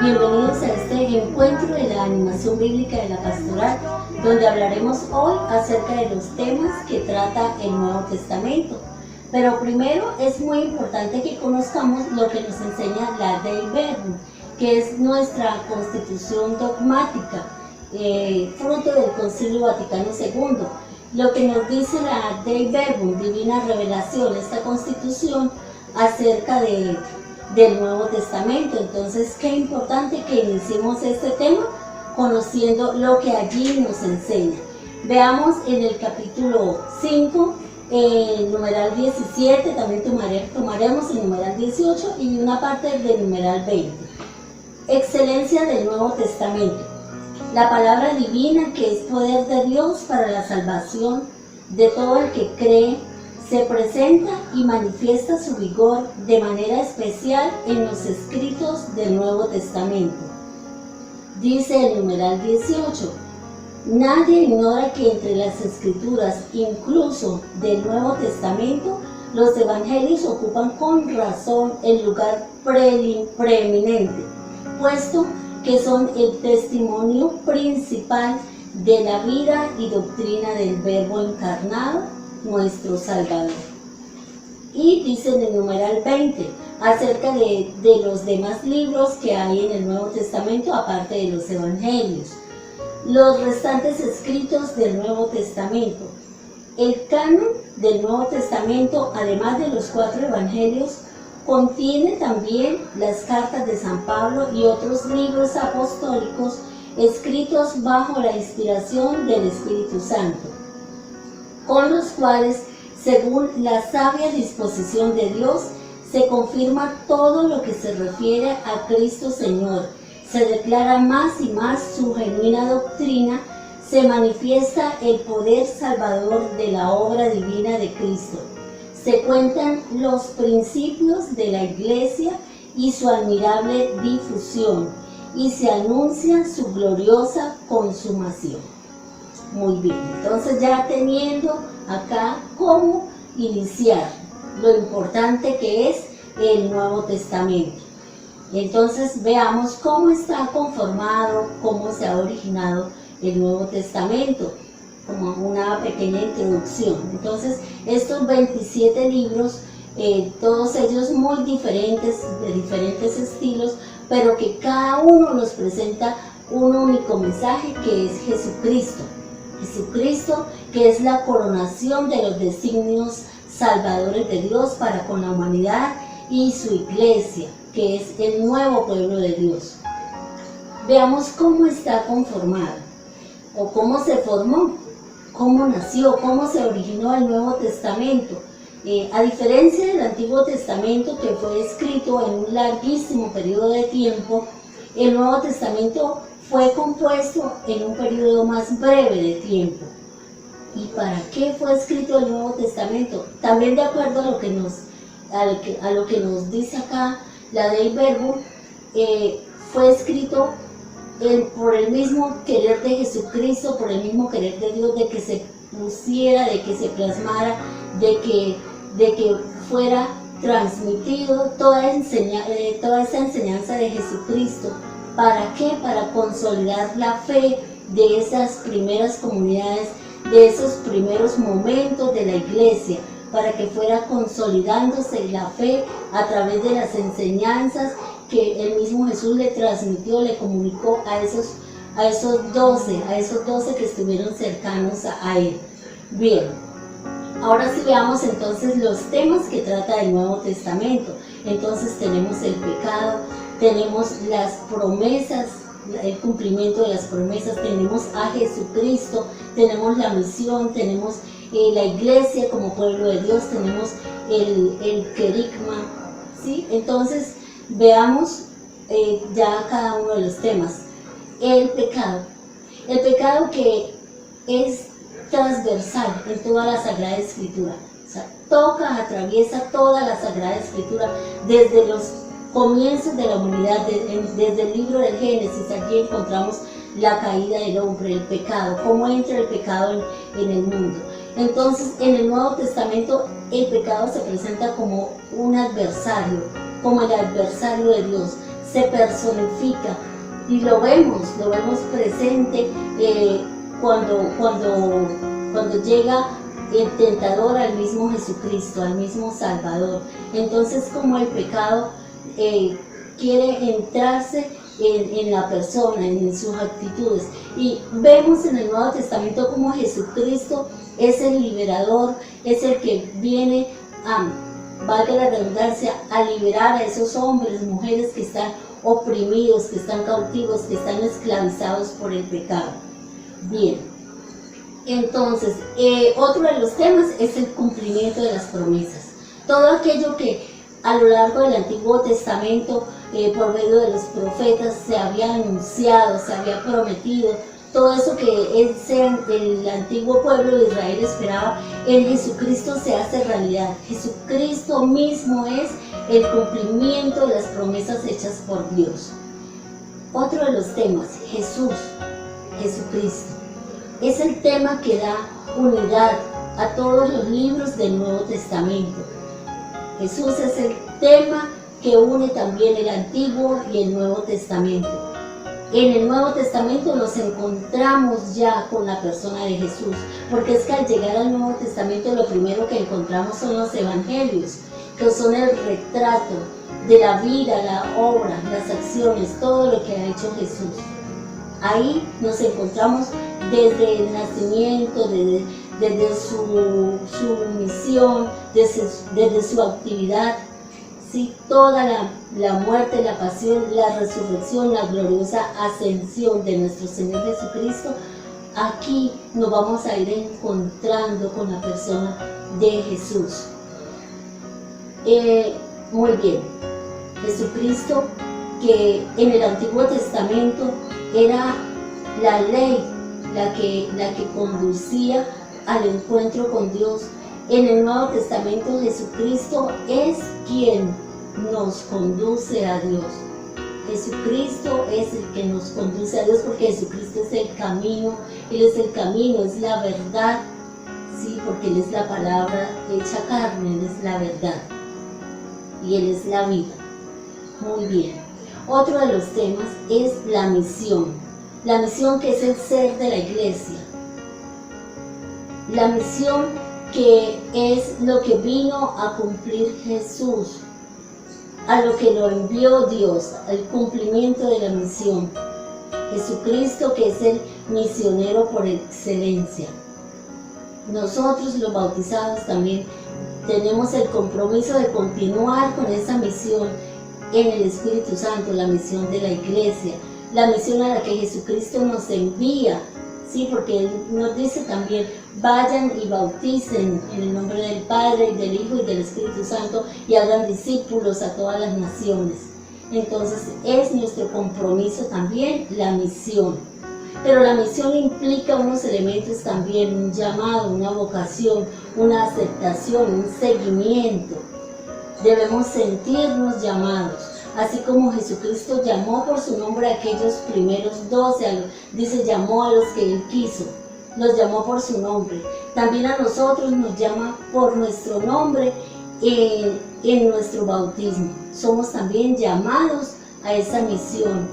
Bienvenidos a este encuentro de la animación bíblica de la pastoral, donde hablaremos hoy acerca de los temas que trata el Nuevo Testamento. Pero primero es muy importante que conozcamos lo que nos enseña la Dei Verbum, que es nuestra constitución dogmática, fruto del Concilio Vaticano II. Lo que nos dice la Dei Verbum, Divina Revelación, esta constitución acerca del Nuevo Testamento. Entonces, qué importante que iniciemos este tema conociendo lo que allí nos enseña. Veamos en el capítulo 5, numeral 17, también tomaremos el numeral 18 y una parte del numeral 20. Excelencia del Nuevo Testamento. La palabra divina, que es poder de Dios para la salvación de todo el que cree, se presenta y manifiesta su vigor de manera especial en los escritos del Nuevo Testamento. Dice el numeral 18, nadie ignora que entre las escrituras, incluso del Nuevo Testamento, los evangelios ocupan con razón el lugar preeminente, puesto que son el testimonio principal de la vida y doctrina del Verbo encarnado, nuestro Salvador. Y dice en el numeral 20, acerca de los demás libros que hay en el Nuevo Testamento, aparte de los Evangelios. Los restantes escritos del Nuevo Testamento. El canon del Nuevo Testamento, además de los 4 Evangelios, contiene también las cartas de San Pablo y otros libros apostólicos escritos bajo la inspiración del Espíritu Santo, con los cuales, según la sabia disposición de Dios, se confirma todo lo que se refiere a Cristo Señor, se declara más y más su genuina doctrina, se manifiesta el poder salvador de la obra divina de Cristo, se cuentan los principios de la Iglesia y su admirable difusión, y se anuncia su gloriosa consumación. Muy bien, entonces ya teniendo acá cómo iniciar lo importante que es el Nuevo Testamento. Entonces veamos cómo está conformado, cómo se ha originado el Nuevo Testamento, como una pequeña introducción. Entonces estos 27 libros, todos ellos muy diferentes, de diferentes estilos, pero que cada uno nos presenta un único mensaje, que es Jesucristo. Jesucristo, que es la coronación de los designios salvadores de Dios para con la humanidad, y su iglesia, que es el nuevo pueblo de Dios. Veamos cómo está conformado, o cómo se formó, cómo nació, cómo se originó el Nuevo Testamento. A diferencia del Antiguo Testamento, que fue escrito en un larguísimo periodo de tiempo, el Nuevo Testamento fue compuesto en un periodo más breve de tiempo. ¿Y para qué fue escrito el Nuevo Testamento? También de acuerdo a lo que nos dice acá la Dei Verbum, fue escrito por el mismo querer de Jesucristo, por el mismo querer de Dios, de que se pusiera, de que se plasmara, de que fuera transmitido toda esa enseñanza de Jesucristo. ¿Para qué? Para consolidar la fe de esas primeras comunidades, de esos primeros momentos de la iglesia, para que fuera consolidándose la fe a través de las enseñanzas que el mismo Jesús le transmitió, le comunicó a esos 12 que estuvieron cercanos a él. Bien, ahora sí veamos entonces los temas que trata el Nuevo Testamento. Entonces tenemos el pecado, tenemos las promesas, el cumplimiento de las promesas, tenemos a Jesucristo, tenemos la misión, tenemos la iglesia como pueblo de Dios, tenemos el querigma, ¿sí? Entonces veamos ya cada uno de los temas. El pecado que es transversal en toda la Sagrada Escritura, o sea, atraviesa toda la Sagrada Escritura, desde los comienzos de la humanidad, desde el libro del Génesis. Aquí encontramos la caída del hombre, el pecado, cómo entra el pecado en el mundo. Entonces, en el Nuevo Testamento, el pecado se presenta como un adversario, como el adversario de Dios. se personifica y lo vemos presente cuando llega el tentador al mismo Jesucristo, al mismo Salvador. Entonces, como el pecado quiere entrarse en la persona, en sus actitudes. Y vemos en el Nuevo Testamento como Jesucristo es el liberador, es el que viene valga la redundancia, a liberar a esos hombres, mujeres que están oprimidos, que están cautivos, que están esclavizados por el pecado. Bien, entonces, otro de los temas es el cumplimiento de las promesas. Todo aquello que a lo largo del Antiguo Testamento, por medio de los profetas, se había anunciado, se había prometido, todo eso que el antiguo pueblo de Israel esperaba, en Jesucristo se hace realidad. Jesucristo mismo es el cumplimiento de las promesas hechas por Dios. Otro de los temas, Jesucristo. Es el tema que da unidad a todos los libros del Nuevo Testamento. Jesús es el tema que une también el Antiguo y el Nuevo Testamento. En el Nuevo Testamento nos encontramos ya con la persona de Jesús, porque es que al llegar al Nuevo Testamento lo primero que encontramos son los evangelios, que son el retrato de la vida, la obra, las acciones, todo lo que ha hecho Jesús. Ahí nos encontramos desde el nacimiento, desde su misión, desde su actividad, ¿sí? Toda la muerte, la pasión, la resurrección, la gloriosa ascensión de nuestro Señor Jesucristo. Aquí nos vamos a ir encontrando con la persona de Jesús. Muy bien, Jesucristo, que en el Antiguo Testamento era la ley la que conducía al encuentro con Dios. En el Nuevo Testamento Jesucristo es quien nos conduce a Dios. Jesucristo es el que nos conduce a Dios, porque Jesucristo es el camino, Él es el camino, es la verdad, sí, porque Él es la palabra hecha carne, Él es la verdad y Él es la vida. Muy bien. Otro de los temas es la misión que es el ser de la iglesia. La misión que es lo que vino a cumplir Jesús, a lo que lo envió Dios, al cumplimiento de la misión. Jesucristo, que es el misionero por excelencia. Nosotros los bautizados también tenemos el compromiso de continuar con esa misión en el Espíritu Santo, la misión de la iglesia, la misión a la que Jesucristo nos envía, sí, porque Él nos dice también: vayan y bauticen en el nombre del Padre, y del Hijo y del Espíritu Santo, y hagan discípulos a todas las naciones. Entonces es nuestro compromiso también la misión. Pero la misión implica unos elementos también: un llamado, una vocación, una aceptación, un seguimiento. Debemos sentirnos llamados. Así como Jesucristo llamó por su nombre a aquellos primeros 12, dice, llamó a los que Él quiso, los llamó por su nombre. También a nosotros nos llama por nuestro nombre en nuestro bautismo. Somos también llamados a esa misión.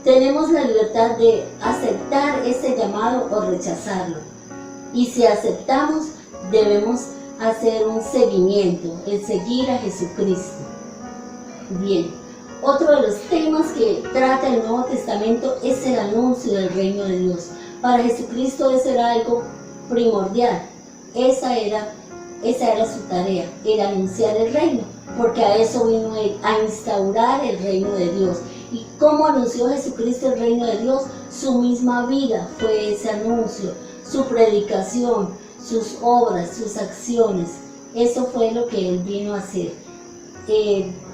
Tenemos la libertad de aceptar ese llamado o rechazarlo. Y si aceptamos, debemos hacer un seguimiento, el seguir a Jesucristo. Bien, otro de los temas que trata el Nuevo Testamento es el anuncio del reino de Dios. Para Jesucristo eso era algo primordial. Esa era su tarea, el anunciar el reino, porque a eso vino Él, a instaurar el reino de Dios. ¿Y cómo anunció Jesucristo el reino de Dios? Su misma vida fue ese anuncio, su predicación, sus obras, sus acciones. Eso fue lo que Él vino a hacer.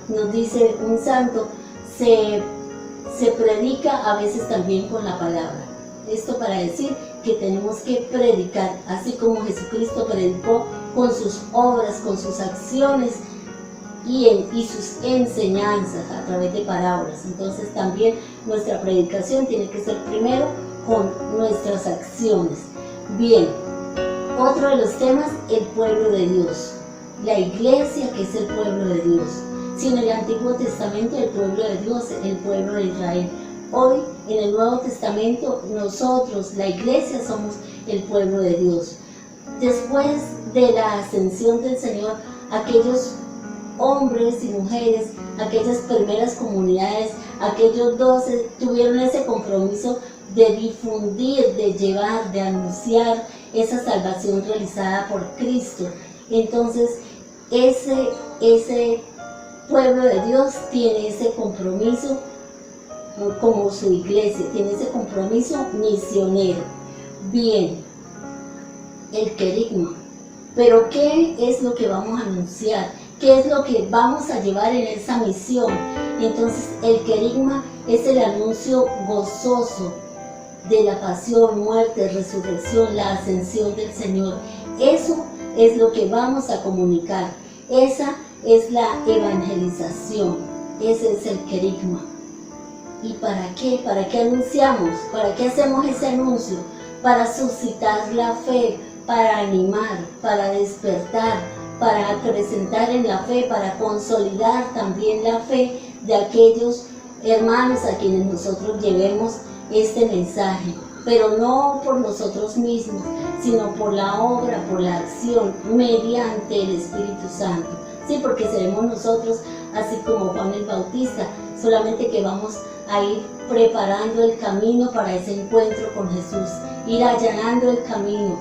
Nos dice un santo, se predica a veces también con la palabra. Esto para decir que tenemos que predicar, así como Jesucristo predicó con sus obras, con sus acciones y sus enseñanzas a través de parábolas. Entonces también nuestra predicación tiene que ser primero con nuestras acciones. Bien, otro de los temas, el pueblo de Dios. La iglesia, que es el pueblo de Dios. sino el Antiguo Testamento del pueblo de Dios, el pueblo de Israel. Hoy, en el Nuevo Testamento, nosotros, la iglesia, somos el pueblo de Dios. Después de la ascensión del Señor, aquellos hombres y mujeres, aquellas primeras comunidades, aquellos 12 tuvieron ese compromiso de difundir, de llevar, de anunciar esa salvación realizada por Cristo. Entonces, ese pueblo de Dios tiene ese compromiso como su iglesia, tiene ese compromiso misionero. Bien, el querigma. Pero ¿qué es lo que vamos a anunciar? ¿Qué es lo que vamos a llevar en esa misión? Entonces, el querigma es el anuncio gozoso de la pasión, muerte, resurrección, la ascensión del Señor. Eso es lo que vamos a comunicar. Esa es la evangelización. Ese es el querigma. ¿Y para qué? ¿Para qué anunciamos? ¿Para qué hacemos ese anuncio? Para suscitar la fe, para animar, para despertar, para acrecentar en la fe, para consolidar también la fe de aquellos hermanos a quienes nosotros llevemos este mensaje, pero no por nosotros mismos, sino por la obra, por la acción, mediante el Espíritu Santo. Sí, porque seremos nosotros, así como Juan el Bautista, solamente que vamos a ir preparando el camino para ese encuentro con Jesús, ir allanando el camino,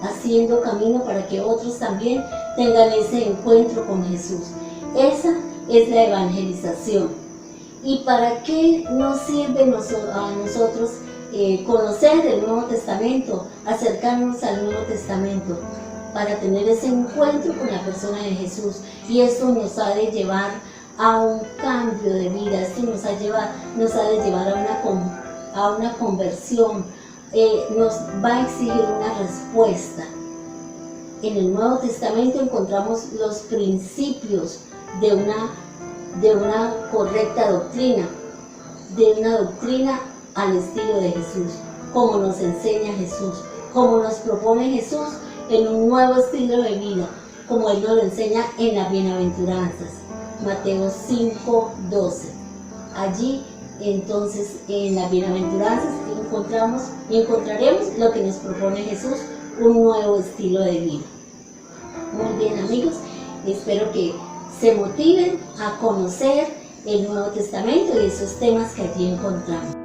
haciendo camino para que otros también tengan ese encuentro con Jesús. Esa es la evangelización. ¿Y para qué nos sirve a nosotros conocer el Nuevo Testamento, acercarnos al Nuevo Testamento? Para tener ese encuentro con la persona de Jesús. Y esto nos ha de llevar a un cambio de vida, esto nos ha de llevar a una conversión, nos va a exigir una respuesta. En el Nuevo Testamento encontramos los principios de una correcta doctrina, de una doctrina al estilo de Jesús, como nos enseña Jesús, como nos propone Jesús en un nuevo estilo de vida, como Él nos lo enseña en las bienaventuranzas, Mateo 5:12. Allí, entonces, en las bienaventuranzas encontraremos lo que nos propone Jesús, un nuevo estilo de vida. Muy bien, amigos, espero que se motiven a conocer el Nuevo Testamento y esos temas que allí encontramos.